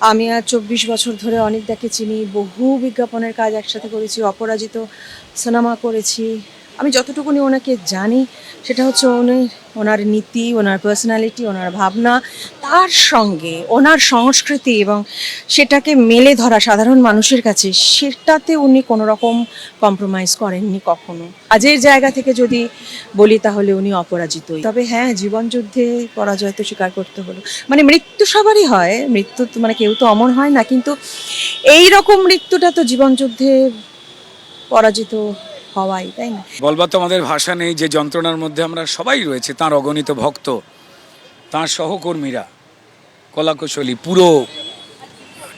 আমি আর ২৪ বছর ধরে অনিকদাকে চিনি, বহু বিজ্ঞাপনের কাজ একসাথে করেছি, অপরাজিত সিনেমা করেছি। আমি যতটুকুনি ওনাকে জানি সেটা হচ্ছে ওনার নীতি, ওনার পার্সোনালিটি, ওনার ভাবনা, তার সঙ্গে ওনার সংস্কৃতি এবং সেটাকে মেলে ধরা সাধারণ মানুষের কাছে, সেটাতে উনি কোনো রকম কম্প্রোমাইজ করেননি কখনো। কাজের জায়গা থেকে যদি বলি তাহলে উনি অপরাজিতই। তবে হ্যাঁ, জীবনযুদ্ধে পরাজয় তো স্বীকার করতে হলো। মানে মৃত্যু সবারই হয়, মৃত্যু তো মানে কেউ তো অমর হয় না, কিন্তু এই রকম মৃত্যুটা তো জীবনযুদ্ধে পরাজিত হওয়াই, তাই না? বলবার তো আমাদের ভাষা নেই যে যন্ত্রণার মধ্যে আমরা সবাই রয়েছে, তার অগণিত ভক্ত, তার সহকর্মীরা, কলাকুশলী, পুরো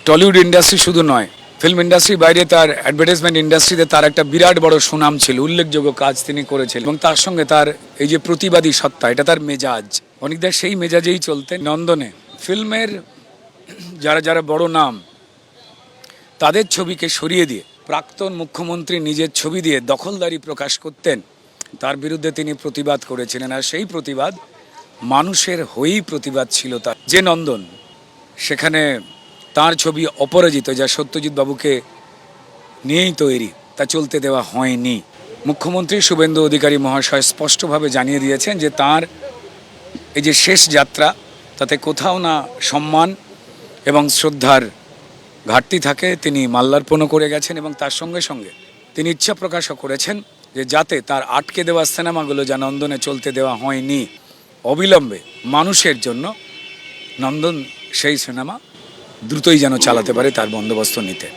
টলিউড ইন্ডাস্ট্রি শুধু নয়, ফিল্ম ইন্ডাস্ট্রির বাইরে তার অ্যাডভার্টাইজমেন্ট ইন্ডাস্ট্রিতে তার একটা বিরাট বড় সুনাম ছিল, উল্লেখযোগ্য কাজ তিনি করেছিলেন এবং তার সঙ্গে তার এই যে প্রতিবাদী সত্তা, এটা তার মেজাজ। অনেকদা সেই মেজাজেই চলতেন। নন্দনে ফিল্মের যারা যারা বড় নাম তাদের ছবিকে সরিয়ে দিয়ে প্রাক্তন মুখ্যমন্ত্রী নিজের ছবি দিয়ে দখলদারি প্রকাশ করতেন, তার বিরুদ্ধে তিনি প্রতিবাদ করেছিলেন। আর সেই প্রতিবাদ মানুষের হয়েই প্রতিবাদ ছিল তার। যে নন্দন, সেখানে তার ছবি অপরাজিত, যা সত্যজিৎ বাবুকে নিয়েই তৈরি, তা চলতে দেওয়া হয়নি। মুখ্যমন্ত্রী শুভেন্দু অধিকারী মহাশয় স্পষ্টভাবে জানিয়ে দিয়েছেন যে তার এই যে শেষ যাত্রা, তাতে কোথাও না সম্মান এবং শ্রদ্ধার ঘাটতি থাকে। তিনি মাল্যার্পণও করে গেছেন এবং তার সঙ্গে সঙ্গে তিনি ইচ্ছা প্রকাশও করেছেন যে যাতে তার আটকে দেওয়া সিনেমাগুলো যা নন্দনে চলতে দেওয়া হয়নি, অবিলম্বে মানুষের জন্য নন্দন সেই সিনেমা দ্রুতই যেন চালাতে পারে, তার বন্দোবস্ত নিতে।